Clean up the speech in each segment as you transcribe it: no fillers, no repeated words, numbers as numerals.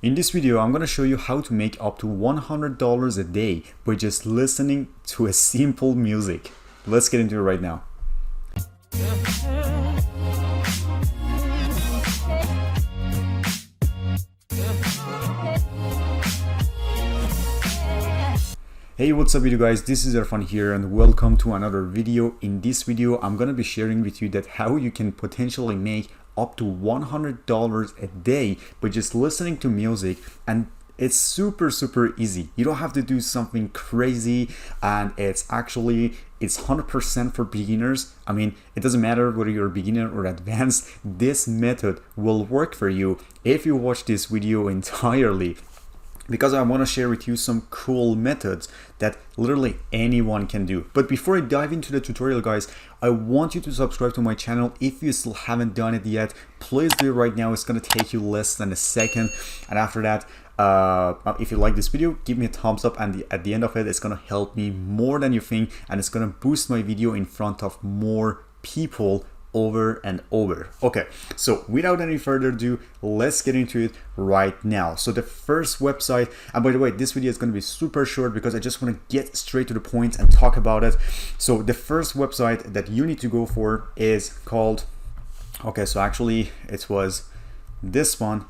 In this video, I'm going to show you how to make up to $100 a day by just listening to a simple music. Let's get into it right now. Hey, what's up you guys, this is Irfan here and welcome to another video. In this video, I'm going to be sharing with you that how you can potentially make up to $100 a day by just listening to music, and it's super easy. You don't have to do something crazy, and it's 100% for beginners. I mean, it doesn't matter whether you're a beginner or advanced, this method will work for you if you watch this video entirely, because I want to share with you some cool methods that literally anyone can do. But before I dive into the tutorial, guys, I want you to subscribe to my channel if you still haven't done it yet. Please do it right now. It's going to take you less than a second. And after that, if you like this video, give me a thumbs up, and at the end of it, it's going to help me more than you think, and it's going to boost my video in front of more people over and over. Okay, so without any further ado, let's get into it right now. So the first website, and by the way, this video is going to be super short because I just want to get straight to the point and talk about it. So the first website that you need to go for is called, okay, so actually it was this one,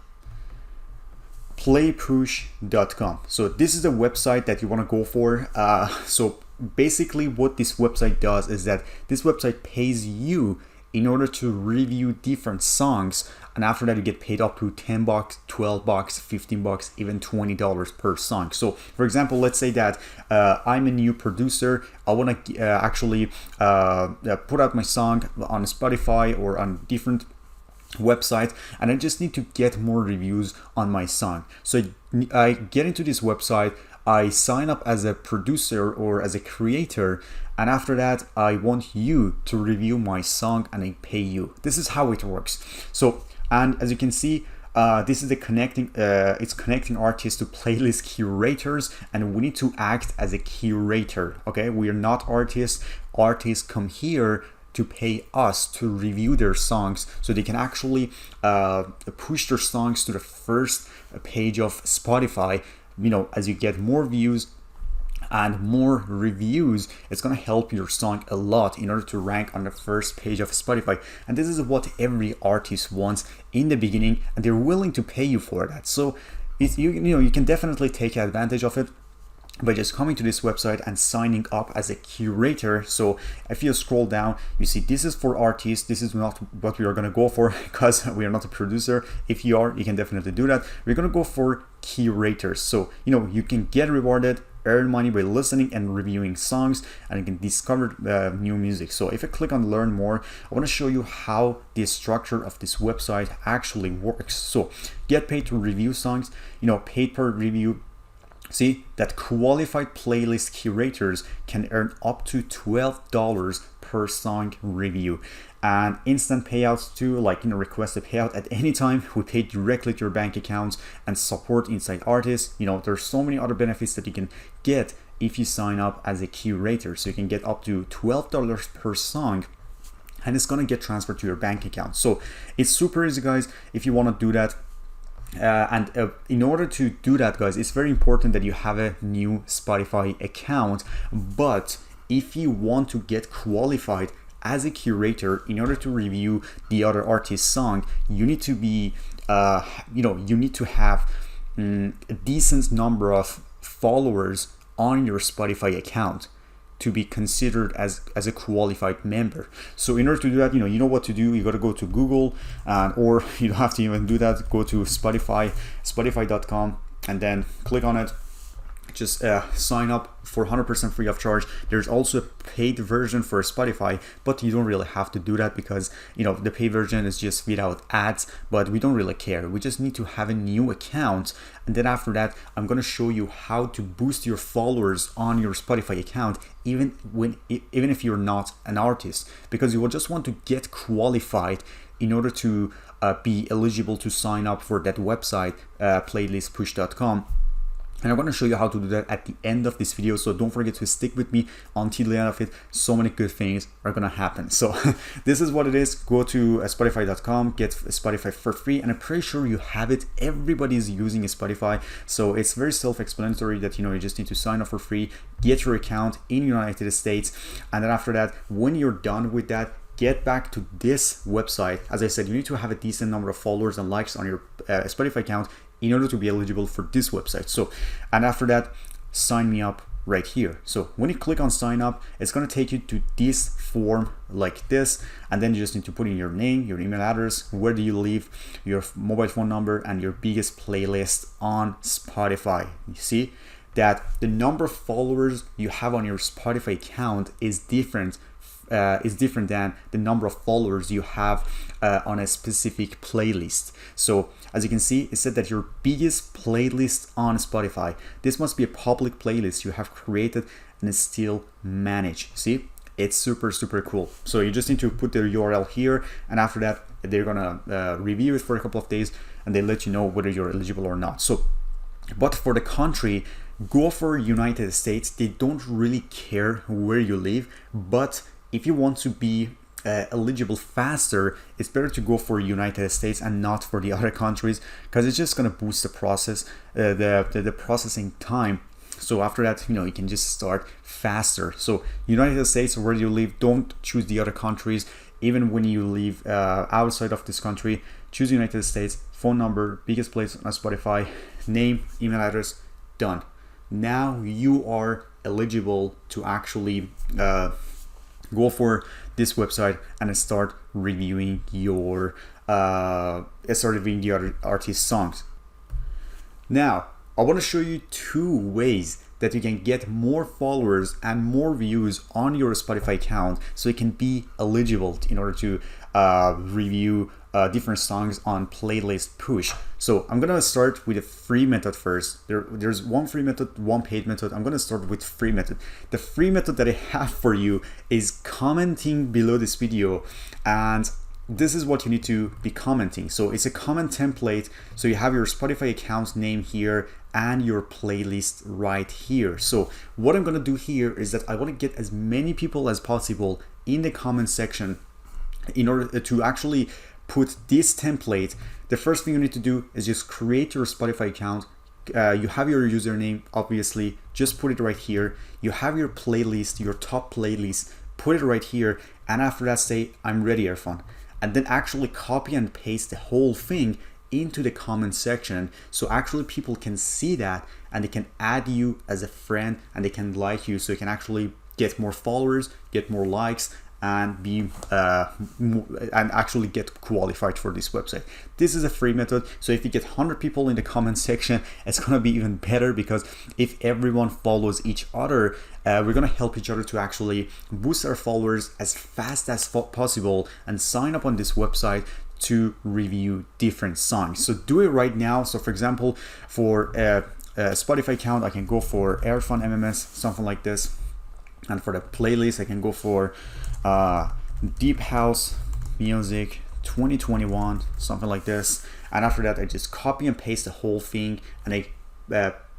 Playpooch.com. So this is a website that you want to go for. So basically what this website does is that this website pays you in order to review different songs, and after that you get paid up to $10, $12, $15, even $20 per song. So for example, let's say that I'm a new producer, I want to actually put out my song on Spotify or on different website, and I just need to get more reviews on my song. So I get into this website, I sign up as a producer or as a creator, and after that I want you to review my song and I pay you. This is how it works. So, and as you can see, this is the connecting it's connecting artists to playlist curators, and we need to act as a curator. Okay, we are not artists. Artists come here to pay us to review their songs so they can actually push their songs to the first page of Spotify. You know, as you get more views and more reviews, it's going to help your song a lot in order to rank on the first page of Spotify. And this is what every artist wants in the beginning, and they're willing to pay you for that. So you can definitely take advantage of it by just coming to this website and signing up as a curator. So if you scroll down, you see this is for artists. This is not what we are going to go for because we are not a producer. If you are, you can definitely do that. We're going to go for curators. So you can get rewarded, earn money by listening and reviewing songs, and you can discover new music. So if I click on learn more, I want to show you how the structure of this website actually works. So get paid to review songs, paid per review. See that qualified playlist curators can earn up to $12 per song review, and instant payouts too, like request a payout at any time. We pay directly to your bank accounts and support inside artists. There's so many other benefits that you can get if you sign up as a curator. So you can get up to $12 per song, and it's gonna get transferred to your bank account. So it's super easy, guys, if you want to do that. In order to do that, guys, it's very important that you have a new Spotify account. But if you want to get qualified as a curator in order to review the other artist's song, you need to be you need to have a decent number of followers on your Spotify account to be considered as a qualified member. So in order to do that, you know what to do. You got to go to Google, or you don't have to even do that. Go to spotify.com, and then click on it. Just sign up for 100% free of charge. There's also a paid version for Spotify, but you don't really have to do that because the paid version is just without ads, but we don't really care. We just need to have a new account, and then after that I'm going to show you how to boost your followers on your Spotify account, even if you're not an artist, because you will just want to get qualified in order to be eligible to sign up for that website, playlistpush.com. And I'm going to show you how to do that at the end of this video. So don't forget to stick with me until the end of it. So many good things are going to happen. So this is what it is. Go to Spotify.com, get Spotify for free. And I'm pretty sure you have it. Everybody is using Spotify. So it's very self-explanatory that, you just need to sign up for free, get your account in the United States. And then after that, when you're done with that, get back to this website. As I said, you need to have a decent number of followers and likes on your Spotify account in order to be eligible for this website. So, and after that, sign me up right here. So when you click on sign up, it's going to take you to this form like this, and then you just need to put in your name, your email address, where do you live, your mobile phone number, and your biggest playlist on Spotify. You see that the number of followers you have on your Spotify account is different than the number of followers you have on a specific playlist. So as you can see, it said that your biggest playlist on Spotify, this must be a public playlist you have created and is still managed. See, it's super cool. So you just need to put the URL here, and after that they're gonna review it for a couple of days, and they let you know whether you're eligible or not. So, but for the country, go for United States. They don't really care where you live, but if you want to be eligible faster, it's better to go for United States and not for the other countries, because it's just going to boost the process, the processing time. So after that, you can just start faster. So United States, where you live, don't choose the other countries. Even when you live outside of this country, choose United States, phone number, biggest place on Spotify, name, email address, done. Now you are eligible to actually go for this website and start reviewing the other artist songs. Now, I want to show you 2 ways that you can get more followers and more views on your Spotify account, so you can be eligible in order to review different songs on Playpooch. So I'm gonna start with a free method first. There's one free method, one paid method. I'm gonna start with free method. The free method that I have for you is commenting below this video, and this is what you need to be commenting. So it's a comment template. So you have your Spotify account name here and your playlist right here. So what I'm gonna do here is that I want to get as many people as possible in the comment section in order to actually put this template. The first thing you need to do is just create your Spotify account. You have your username, obviously, just put it right here. You have your playlist, your top playlist, put it right here. And after that, say, I'm ready, Irfan. And then actually copy and paste the whole thing into the comment section. So actually people can see that, and they can add you as a friend, and they can like you. So you can actually get more followers, get more likes, and be and actually get qualified for this website. This is a free method. So if you get 100 people in the comment section, it's gonna be even better, because if everyone follows each other, we're gonna help each other to actually boost our followers as fast as possible and sign up on this website to review different songs. So do it right now. So for example, for a Spotify account, I can go for Irfan MMS, something like this. And for the playlist, I can go for Deep House Music 2021, something like this. And after that, I just copy and paste the whole thing, and I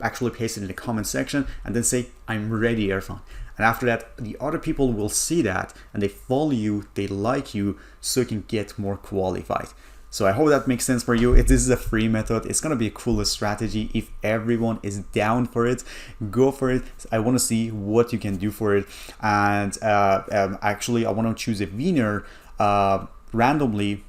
actually paste it in the comment section, and then say, I'm ready, Irfan. And after that, the other people will see that, and they follow you, they like you, so you can get more qualified. So I hope that makes sense for you. If this is a free method, it's gonna be a cool strategy. If everyone is down for it, go for it. I want to see what you can do for it. And actually, I want to choose a winner randomly,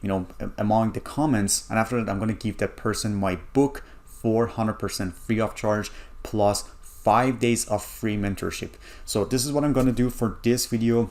among the comments. And after that, I'm gonna give that person my book for 100% free of charge, plus 5 days of free mentorship. So this is what I'm gonna do for this video.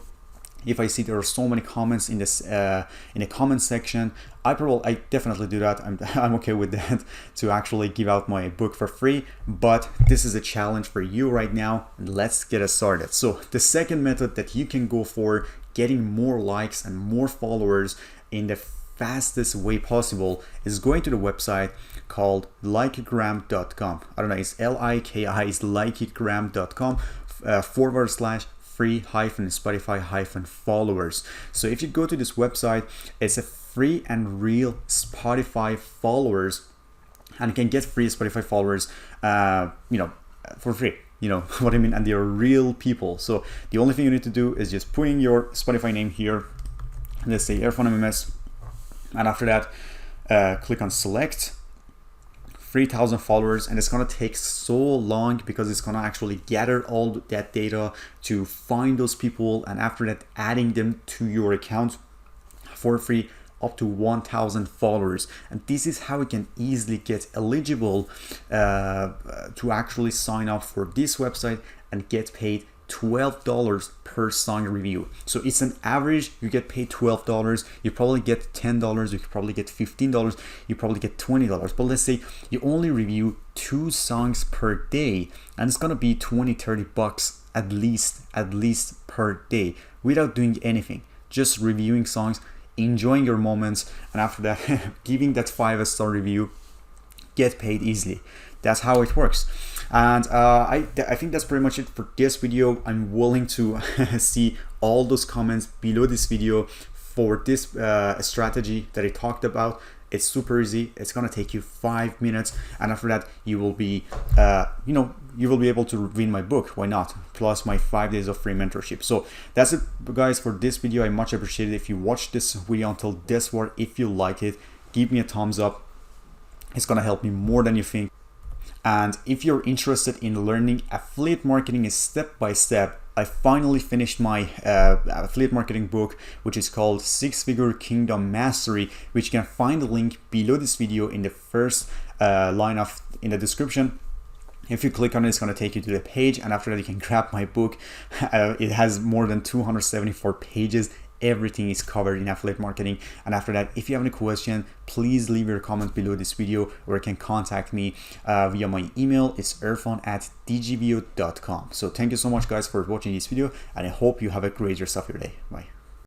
If I see there are so many comments in this in the comment section, I definitely do that. I'm okay with that, to actually give out my book for free. But this is a challenge for you right now, and let's get it started. So the second method that you can go for getting more likes and more followers in the fastest way possible is going to the website called likeitgram.com. I don't know, it's LIKI, it's likeitgram.com /free-Spotify-followers. So if you go to this website, it's a free and real Spotify followers and can get free Spotify followers, for free. You know what I mean? And they're real people. So the only thing you need to do is just put in your Spotify name here. Let's say Irfan MMS, and after that, click on select 3,000 followers, and it's gonna take so long because it's gonna actually gather all that data to find those people, and after that, adding them to your account for free up to 1,000 followers. And this is how you can easily get eligible to actually sign up for this website and get paid $12 per song review. So it's an average. You get paid $12. You probably get $10. You could probably get $15. You probably get $20. But let's say you only review 2 songs per day, and it's gonna be 20-30 bucks at least per day, without doing anything, just reviewing songs, enjoying your moments, and after that giving that 5-star review, get paid easily. That's how it works. And I think that's pretty much it for this video. I'm willing to see all those comments below this video for this strategy that I talked about. It's super easy. It's gonna take you 5 minutes, and after that you will be you will be able to win my book. Why not? Plus my 5 days of free mentorship. So that's it, guys, for this video. I much appreciate it if you watched this video until this far. If you like it, give me a thumbs up. It's gonna help me more than you think. And if you're interested in learning affiliate marketing step by step, I finally finished my affiliate marketing book, which is called 6-Figure Kingdom Mastery, which you can find the link below this video in the first line in the description. If you click on it, it's going to take you to the page, and after that you can grab my book. It has more than 274 pages. Everything is covered in affiliate marketing. And after that, if you have any question, please leave your comment below this video, or you can contact me via my email. It's irfan@dgvo.com. So thank you so much, guys, for watching this video, and I hope you have a great rest of your day. Bye.